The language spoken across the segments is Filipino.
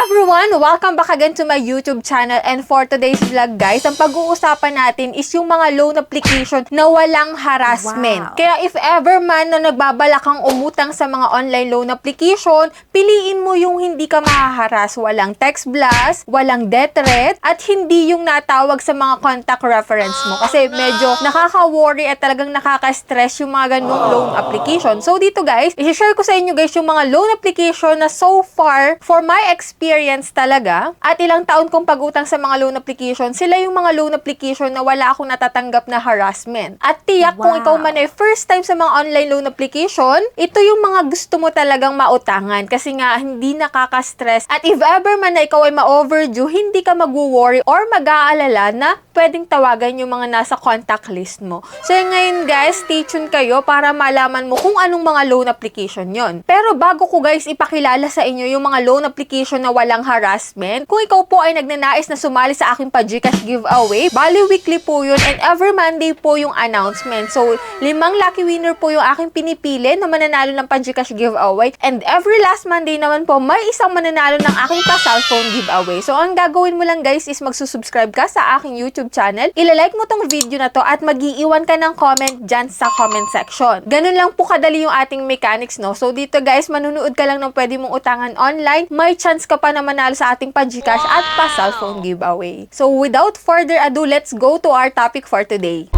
everyone! Welcome back again to my YouTube channel, and for today's vlog guys, ang pag-uusapan natin is yung mga loan application na walang harassment. Wow. Kaya if ever man na nagbabalak kang umutang sa mga online loan application, piliin mo yung hindi ka mahaharas, walang text blast, walang death threat, at hindi yung natawag sa mga contact reference mo. Kasi medyo nakaka-worry at talagang nakaka-stress yung mga ganung loan application. So dito guys, i-share ko sa inyo guys yung mga loan application na so far, for my experience talaga, at ilang taon kong pag-utang sa mga loan application, sila yung mga loan application na wala akong natatanggap na harassment. At tiyak kung ikaw man ay first time sa mga online loan application, ito yung mga gusto mo talagang mautangan kasi nga hindi nakaka-stress. At if ever man na ikaw ay ma-overdue, hindi ka mag-worry or mag-aalala na pwedeng tawagan yung mga nasa contact list mo. So ngayon guys, stay tuned kayo para malaman mo kung anong mga loan application yon. Pero bago ko guys ipakilala sa inyo yung mga loan application na walang harassment, kung ikaw po ay nagnanais na sumali sa aking pa-GCash giveaway, bali weekly po yun and every Monday po yung announcement. So 5 lucky winner po yung aking pinipili na mananalo ng pa-GCash giveaway, and every last Monday naman po may isang mananalo ng aking pa-cellphone giveaway. So ang gagawin mo lang guys is magsusubscribe ka sa aking YouTube channel, ilalike mo tong video na to at mag-iiwan ka ng comment dyan sa comment section. Ganun lang po kadali yung ating mechanics, no? So dito guys, manunood ka lang ng pwede mong utangan online, may chance ka pa na manalo sa ating pa-GCash at pa-cellphone giveaway. So without further ado, let's go to our topic for today.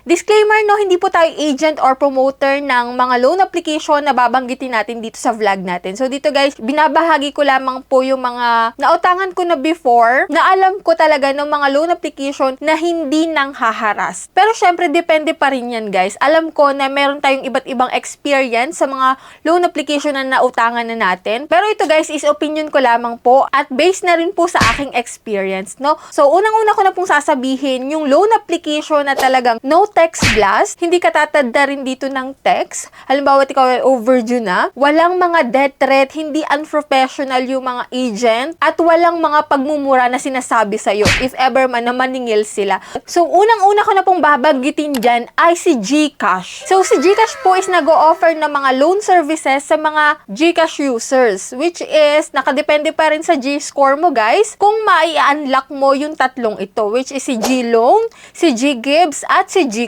Disclaimer, no, hindi po tayo agent or promoter ng mga loan application na babanggitin natin dito sa vlog natin. So dito guys, binabahagi ko lamang po yung mga nautangan ko na before, na alam ko talaga ng mga loan application na hindi nang haharas. Pero syempre, depende pa rin yan guys. Alam ko na meron tayong iba't ibang experience sa mga loan application na nautangan na natin. Pero ito guys is opinion ko lamang po at based na rin po sa aking experience, no? So unang-una ko na pong sasabihin, yung loan application na talagang no text blast, hindi ka tatadda rin dito ng text. Halimbawa, ikaw ay overdue na, walang mga death threat, hindi unprofessional yung mga agent, at walang mga pagmumura na sinasabi sa'yo if ever man na maningil sila. So, unang-una ko na pong babanggitin dyan ay si GCash. So, si GCash po is nag-o-offer ng mga loan services sa mga GCash users, which is, nakadepende pa rin sa G-score mo guys, kung mai-unlock mo yung tatlong ito, which is si G-Loan, si G-Gives, at si G-Credit.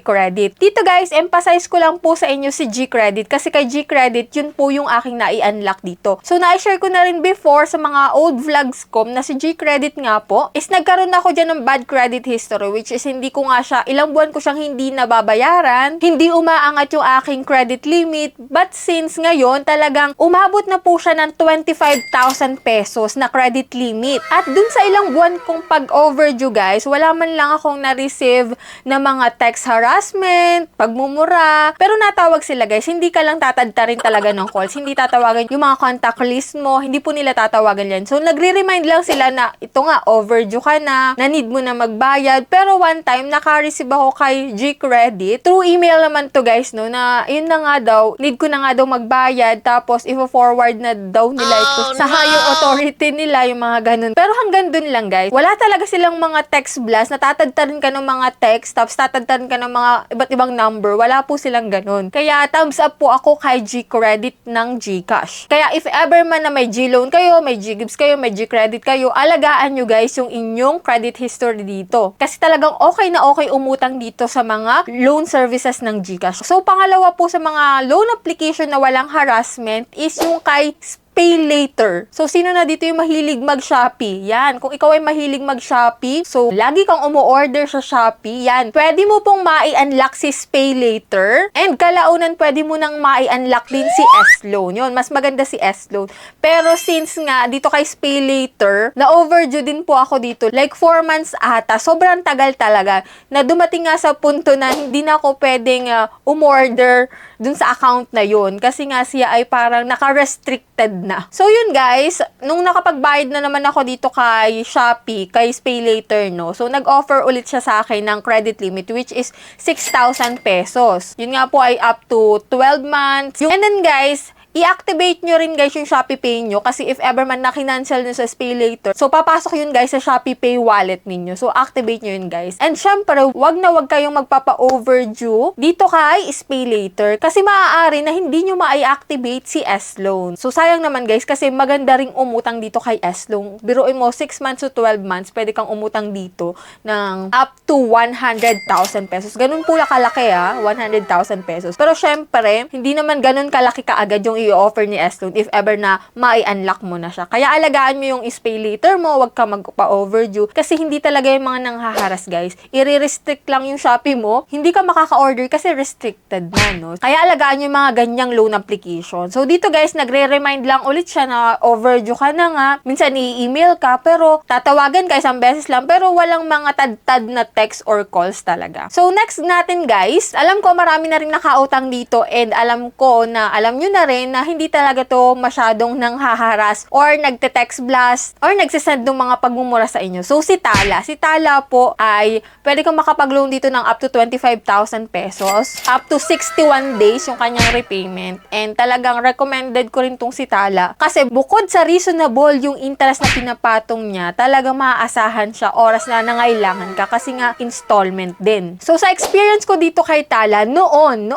Dito guys, emphasize ko lang po sa inyo si G-Credit kasi kay G-Credit, yun po yung aking nai-unlock dito. So, na-share ko na rin before sa mga old vlogs ko na si G-Credit nga po, is nagkaroon ako dyan ng bad credit history, which is hindi ko nga siya, ilang buwan ko siyang hindi nababayaran, hindi umaangat yung aking credit limit, but since ngayon, talagang umabot na po siya ng 25,000 pesos na credit limit. At dun sa ilang buwan kong pag-overdue guys, wala man lang akong na-receive na mga text harassment, pagmumura. Pero natawag sila guys, hindi ka lang tatadta rin talaga ng calls, hindi tatawagan yung mga contact list mo, hindi po nila tatawagan yan. So nagre-remind lang sila na ito nga, overdue ka na need mo na magbayad. Pero one time, naka-receive ako kay G-Credit, through email naman to guys, no, na yun na nga daw, need ko na nga daw magbayad, tapos i-forward na daw nila ito sa higher authority nila, yung mga ganun. Pero hanggang dun lang guys, wala talaga silang mga text blast, natatadta rin ka ng mga text, tapos tatadta ka ng mga iba't ibang number, wala po silang ganun. Kaya thumbs up po ako kay G-Credit ng GCash. Kaya if ever man na may G-Loan kayo, may G-Gives kayo, may G-Credit kayo, alagaan nyo guys yung inyong credit history dito. Kasi talagang okay na okay umutang dito sa mga loan services ng GCash. So pangalawa po sa mga loan application na walang harassment is yung kay Pay Later. So, sino na dito yung mahilig mag-Shopee? Yan. Kung ikaw ay mahilig mag-Shopee, so, lagi kang umu-order sa Shopee, yan. Pwede mo pong mai-unlock si Pay Later. And kalaunan, pwede mo nang mai-unlock din si S-Loan. Yun, mas maganda si S-Loan. Pero since nga, dito kay Pay Later, na-overdue din po ako dito. Like, 4 months ata. Sobrang tagal talaga. Na dumating nga sa punto na hindi na ako pwedeng umorder dun sa account na yun. Kasi nga siya ay parang naka-restricted na. So yun guys, nung nakapagbayad na naman ako dito kay Shopee, kay Pay Later, no. So nag-offer ulit siya sa akin ng credit limit which is 6,000 pesos. Yun nga po ay up to 12 months. And then guys, i-activate nyo rin guys yung Shopee Pay nyo kasi if ever man na kinancel nyo sa SpayLater, so papasok yun guys sa Shopee Pay wallet ninyo. So activate nyo yun guys. And syempre, wag na wag kayong magpapa-overdue dito kay SpayLater kasi maaari na hindi nyo ma-activate si S-Loan. So sayang naman guys kasi maganda ring umutang dito kay S-Loan. Biruin mo 6 months to 12 months, pwede kang umutang dito ng up to 100,000 pesos. Ganun po kalaki 100,000 pesos. Pero syempre, hindi naman ganun kalaki kaagad yung i-offer ni S-Loan if ever na mai-unlock mo na siya. Kaya alagaan mo yung SpayLater mo, wag ka magpa-overdue kasi hindi talaga yung mga nanghaharas guys. I-restrict lang yung Shopee mo, hindi ka makaka-order kasi restricted na, no? Kaya alagaan yung mga ganyang loan application. So dito guys, nagre-remind lang ulit siya na overdue ka na nga. Minsan i-email ka, pero tatawagan ka isang beses lang, pero walang mga tad-tad na text or calls talaga. So next natin guys, alam ko marami na rin nakautang dito and alam ko na alam nyo na rin na hindi talaga to masyadong nanghaharas or nagte-text blast or nagsisend ng mga pagmumura sa inyo. So si Tala po ay pwede kang makapag-loan dito ng up to 25,000 pesos, up to 61 days yung kanyang repayment, and talagang recommended ko rin tong si Tala kasi bukod sa reasonable yung interest na pinapatong niya, talagang maaasahan siya oras na nangailangan ka kasi nga installment din. So sa experience ko dito kay Tala, noon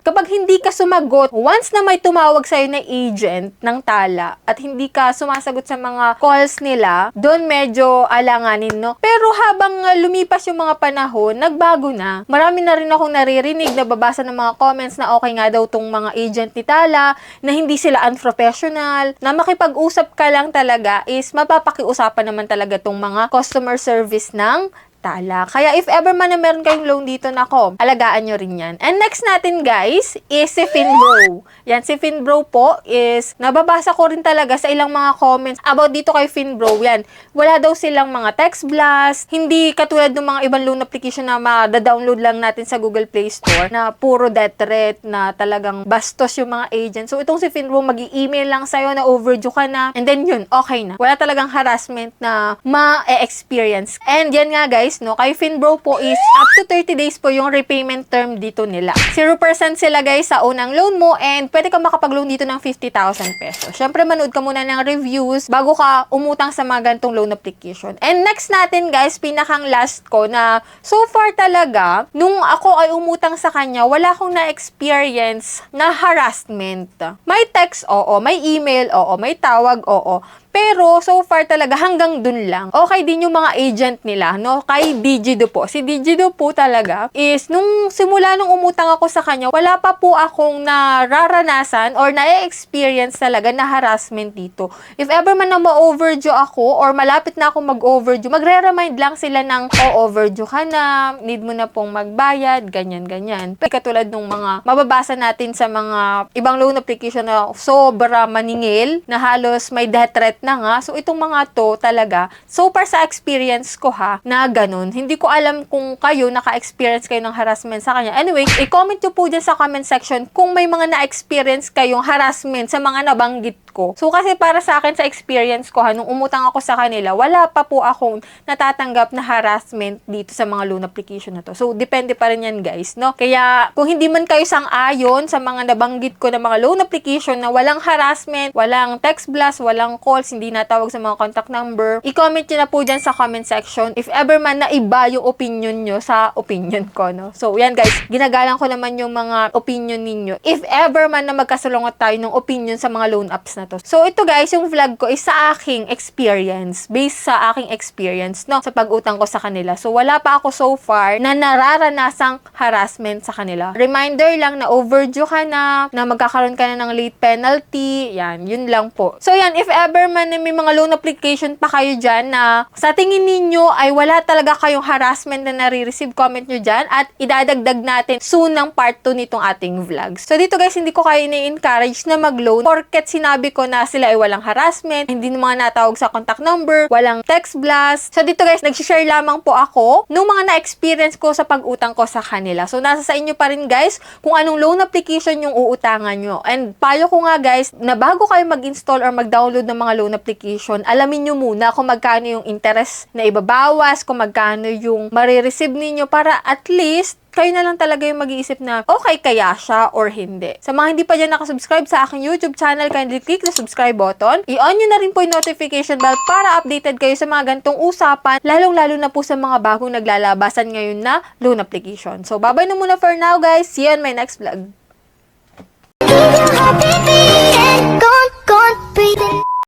kapag hindi ka sumagot, once na may tumawag sa'yo na agent ng Tala at hindi ka sumasagot sa mga calls nila, doon medyo alanganin, no? Pero habang lumipas yung mga panahon, nagbago na. Marami na rin akong naririnig, nababasa ng mga comments na okay nga daw tong mga agent ni Tala, na hindi sila unprofessional, na makipag-usap ka lang talaga is mapapakiusapan naman talaga tong mga customer service ng Tala. Kaya if ever man na meron kayong loan dito, nako, alagaan nyo rin yan. And next natin guys is si Finbro. Yan, si Finbro po is, nababasa ko rin talaga sa ilang mga comments about dito kay Finbro. Yan, wala daw silang mga text blast, hindi katulad ng mga ibang loan application na ma-download lang natin sa Google Play Store na puro death threat, na talagang bastos yung mga agent. So itong si Finbro, mag-i-email lang sa'yo na overdue ka na, and then yun, okay na. Wala talagang harassment na ma-experience. And yan nga guys, no, kay Finbro po is up to 30 days po yung repayment term dito nila. 0% sila guys sa unang loan mo and pwede ka makapag-loan dito ng 50,000 pesos. Syempre, manood ka muna ng reviews bago ka umutang sa mga ganitong loan application. And next natin guys, pinakang last ko na so far talaga, nung ako ay umutang sa kanya, wala akong na-experience na harassment. May text, oo. May email, oo. May tawag, oo. Pero, so far talaga, hanggang dun lang. Okay din yung mga agent nila, no? Kay Digido po. Si Digido po talaga is, nung simula nung umutang ako sa kanya, wala pa po akong nararanasan or na-experience talaga na harassment dito. If ever man na ma-overdue ako or malapit na ako mag-overdue, magre-remind lang sila ng, overdue ka na, need mo na pong magbayad, ganyan-ganyan. Katulad nung mga mababasa natin sa mga ibang loan application na sobra maningil, na halos may death threat na nga. So, itong mga to talaga, so far sa experience ko na ganun. Hindi ko alam kung kayo, naka-experience kayo ng harassment sa kanya. Anyway, i-comment nyo po dyan sa comment section kung may mga na-experience kayong harassment sa mga nabanggit ko. So, kasi para sa akin, sa experience ko nung umutang ako sa kanila, wala pa po akong natatanggap na harassment dito sa mga loan application na to. So, depende pa rin yan, guys, no? Kaya, kung hindi man kayo sang-ayon sa mga nabanggit ko na mga loan application na walang harassment, walang text blast, walang calls, hindi natawag sa mga contact number, i-comment nyo na po dyan sa comment section if ever man na iba yung opinion nyo sa opinion ko, no? So, yan, guys, ginagalang ko naman yung mga opinion ninyo. If ever man na magkasalungat tayo ng opinion sa mga loan apps na to. So, ito guys, yung vlog ko is sa aking experience. Based sa aking experience, no? Sa pag-utang ko sa kanila. So, wala pa ako so far na nararanasang harassment sa kanila. Reminder lang na overdue ka na magkakaroon ka na ng late penalty. Yan, yun lang po. So, yan, if ever man na may mga loan application pa kayo dyan na sa tingin ninyo ay wala talaga kayong harassment na nare-receive, comment nyo dyan at idadagdag natin soon ng part 2 nitong ating vlog. So, dito guys, hindi ko kayo na-encourage na mag-loan porket sinabi ko na sila ay walang harassment, hindi na mga natawag sa contact number, walang text blast. So dito guys, nag-share lamang po ako nung mga na-experience ko sa pag-utang ko sa kanila. So nasa sa inyo pa rin guys kung anong loan application yung uutangan nyo. And payo ko nga guys, na bago kayo mag-install or mag-download ng mga loan application, alamin nyo muna kung magkano yung interest na ibabawas, kung magkano yung marireceive ninyo para at least kayo na lang talaga yung mag-iisip na okay kaya siya or hindi. Sa mga hindi pa dyan nakasubscribe sa aking YouTube channel, kindly click the subscribe button. I-on nyo na rin po yung notification bell para updated kayo sa mga gantong usapan, lalong-lalo na po sa mga bagong naglalabasan ngayon na loan application. So, bye-bye na muna for now, guys. See you on my next vlog.